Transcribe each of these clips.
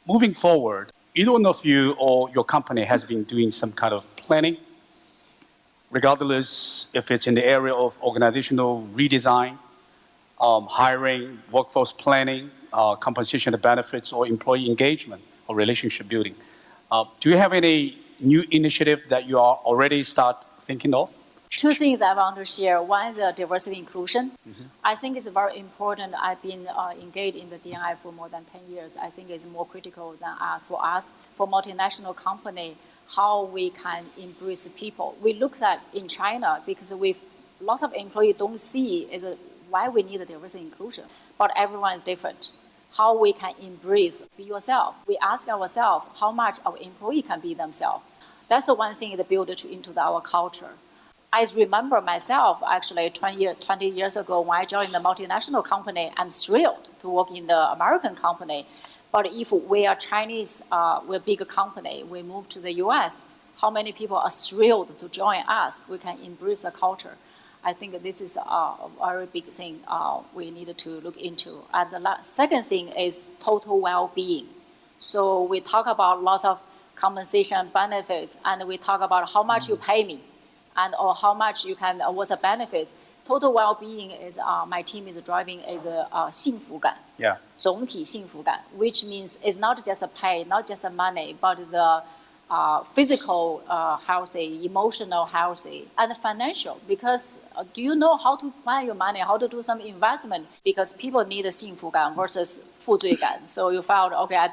moving forward, either one of you or your company has been doing some kind of planning, regardless if it's in the area of organizational redesign, hiring, workforce planning, compensation and benefits, or employee engagement or relationship building. Do you have any new initiative that you are already start thinking of? Two things I want to share. One is diversity inclusion. I think it's very important. I've been engaged in the D&I for more than 10 years. I think it's more critical than for us, for multinational company, how we can embrace people. We looked at in China because lots of employees don't see is why we need diversity inclusion, but everyone is different. How we can embrace be yourself. We ask ourselves how much our employee can be themselves. That's the one thing that built into our culture. I remember myself, actually, 20 years ago, when I joined the multinational company, I'm thrilled to work in the American company. But if we are Chinese, we're a big company, we move to the US, how many people are thrilled to join us? We can embrace the culture. I think this is a very big thing we need to look into. And the second thing is total well-being. So we talk about lots of compensation benefits, and we talk about how much you pay me, and or how much you can, what's the benefits. Total well-being is my team is driving is a 幸福感. Yeah. 总体幸福感, which means it's not just a pay, not just a money, but the physical healthy, emotional healthy, and financial. Because do you know how to plan your money, how to do some investment? Because people need a 幸福感 versus 负罪感. So you found, okay, I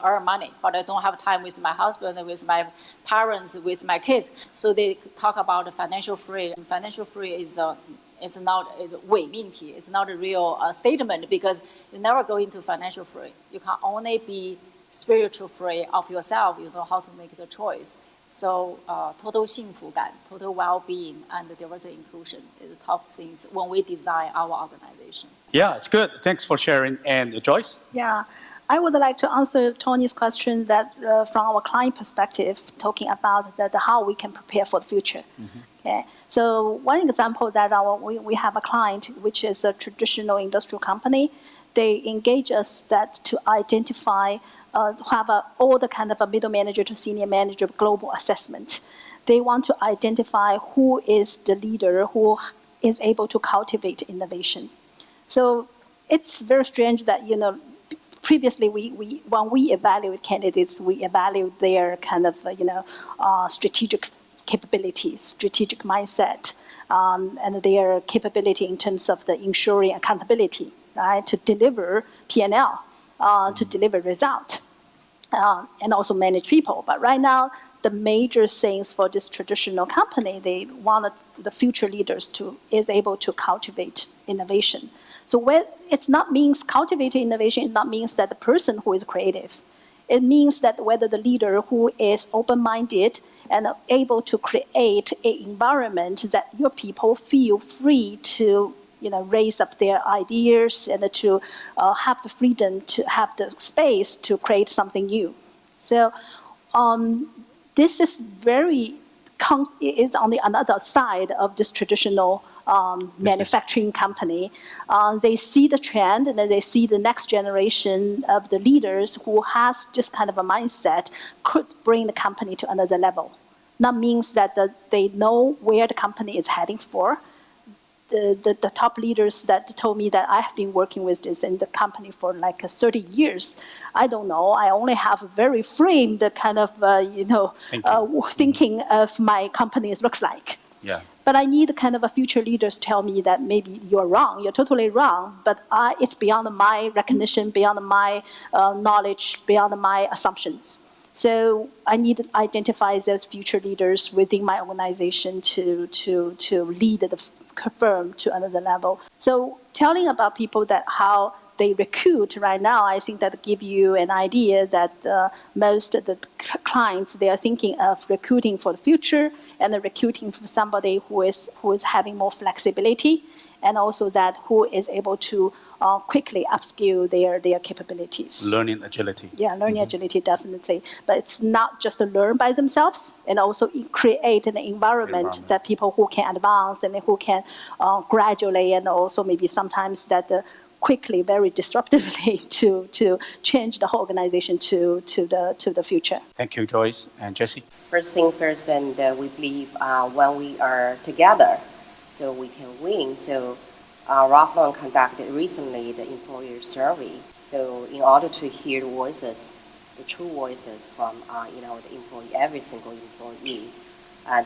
earn money, but I don't have time with my husband, with my parents, with my kids. So they talk about financial free. Financial free is not 伪命题. It's not a real statement because you never go into financial free. You can only be spiritual free of yourself. You know how to make the choice. So total 幸福感, total well-being, and diversity inclusion is top things when we design our organization. Yeah, it's good. Thanks for sharing. And Joyce? Yeah, I would like to answer Tony's question that from our client perspective, talking about how we can prepare for the future. Okay. So one example that we have a client which is a traditional industrial company. They engage us to identify, have all the kind of a middle manager to senior manager global assessment. They want to identify who is the leader who is able to cultivate innovation. So it's very strange that, previously when we evaluate candidates, we evaluate their kind of, strategic capabilities, strategic mindset, and their capability in terms of the ensuring accountability, right, to deliver P&L, to deliver result, and also manage people. But right now, the major things for this traditional company, they want the future leaders is able to cultivate innovation. So it's not means cultivating innovation, it not means that the person who is creative. It means that whether the leader who is open-minded and able to create an environment that your people feel free to raise up their ideas and to have the freedom to have the space to create something new. So this is is on the another side of this traditional manufacturing company. They see the trend and then they see the next generation of the leaders who has this kind of a mindset could bring the company to another level. That means that they know where the company is heading for. The top leaders that told me that I have been working with this in the company for like 30 years. I don't know. I only have a very framed kind of, thinking of my company looks like. Yeah. But I need kind of a future leaders tell me that maybe you're wrong. You're totally wrong. But it's beyond my recognition, beyond my knowledge, beyond my assumptions. So I need to identify those future leaders within my organization to lead the firm to another level. So telling about people that how they recruit right now, I think that give you an idea that most of the clients, they are thinking of recruiting for the future and recruiting for somebody who is having more flexibility and also that who is able to quickly upskill their capabilities. Learning agility. Yeah, learning agility, definitely. But it's not just to learn by themselves, and also create an environment that people who can advance and who can gradually, and also maybe sometimes that quickly, very disruptively to change the whole organization to the future. Thank you, Joyce and Jessie. First thing first, and we believe when we are together, so we can win. So Ralph Lauren conducted recently the employer survey. So in order to hear the voices, the true voices from the employee, every single employee,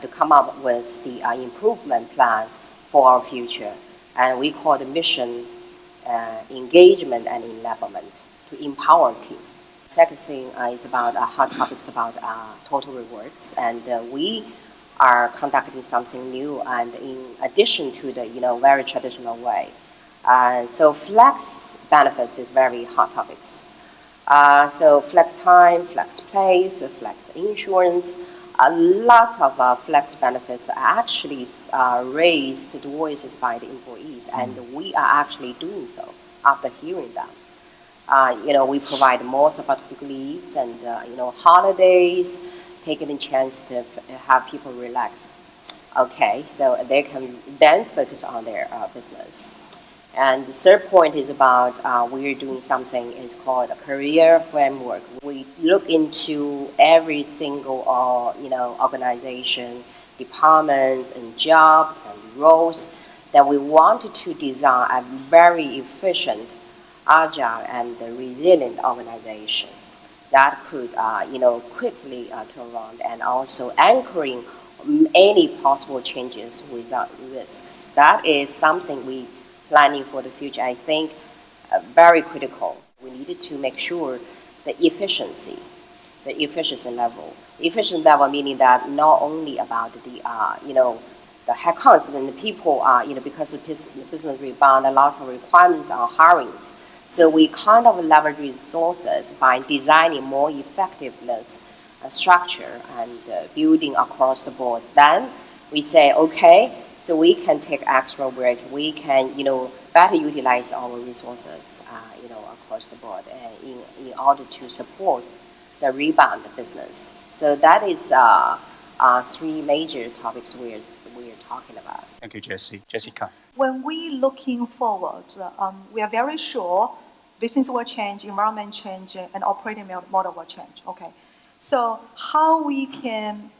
to come up with the improvement plan for our future. And we call the mission engagement and enablement to empower team. Second thing is about hot topics about total rewards, and we are conducting something new. And in addition to the very traditional way, so flex benefits is very hot topics. So flex time, flex place, flex insurance. A lot of flex benefits are actually raised to voices by the employees, and we are actually doing so after hearing them. We provide more sabbatical leaves and holidays, taking a chance to have people relax. Okay, so they can then focus on their business. And the third point is about we're doing something is called a career framework. We look into every single organization, departments, and jobs and roles that we wanted to design a very efficient, agile, and resilient organization that could quickly turn around and also anchoring any possible changes without risks. That is something we planning for the future, I think, very critical. We needed to make sure the efficiency level. Efficient level meaning that not only about the headcounts and the people because of business rebound, a lot of requirements on hirings. So we kind of leverage resources by designing more effectiveness structure and building across the board. Then we say, okay, so we can take extra work. We can, better utilize our resources, across the board, in order to support the rebound business. So that is three major topics we're talking about. Thank you, Jessie. Jessica. When we looking forward, we are very sure business will change, environment change, and operating model will change. Okay, so how we can,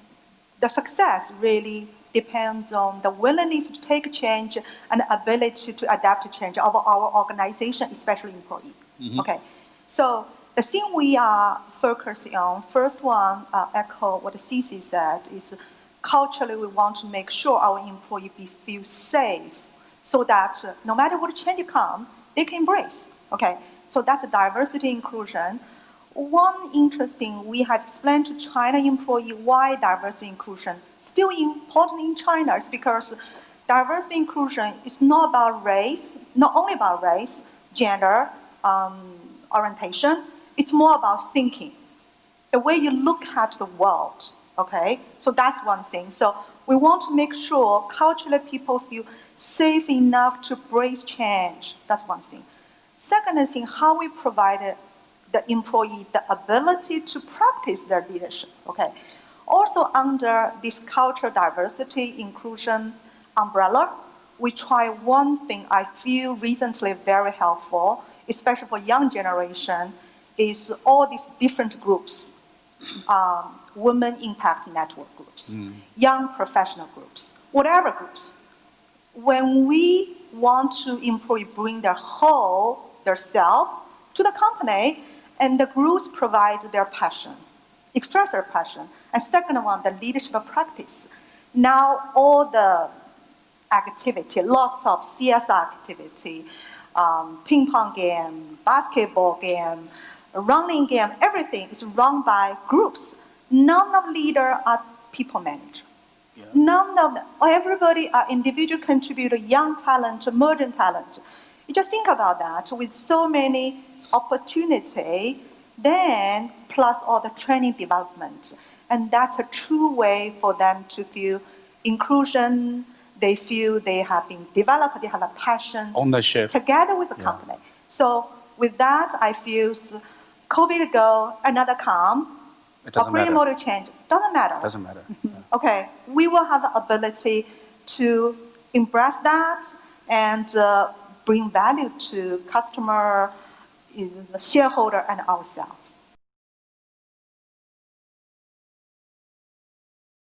the success really depends on the willingness to take change and ability to adapt to change of our organization, especially employee. Mm-hmm. Okay, so the thing we are focusing on, first one, echo what Cece said, is culturally we want to make sure our employee feel safe so that no matter what change comes, they can embrace. Okay, so that's diversity inclusion. One interesting, we have explained to China employee why diversity inclusion still important in China is because diversity inclusion is not about race, not only about race, gender, orientation. It's more about thinking, the way you look at the world. Okay, so that's one thing. So we want to make sure culturally people feel safe enough to embrace change. That's one thing. Second thing, how we provide the employee the ability to practice their leadership. Okay. Also under this cultural diversity inclusion umbrella, we try one thing I feel recently very helpful, especially for young generation, is all these different groups, women impact network groups, young professional groups, whatever groups. When we want to employee bring their self to the company, and the groups provide their passion, express their passion. And second one, the leadership practice. Now all the activity, lots of CS activity, ping pong game, basketball game, running game, everything is run by groups. None of leaders are people manager. Yeah. None of them, everybody are individual contributor, young talent, emerging talent. You just think about that with so many opportunity, then plus all the training development. And that's a true way for them to feel inclusion. They feel they have been developed, they have a passion. Ownership. Together with the company. So with that, I feel COVID go, another come, operating model change, doesn't matter. Doesn't matter. Yeah. Okay, we will have the ability to embrace that and bring value to customer, shareholder, and ourselves.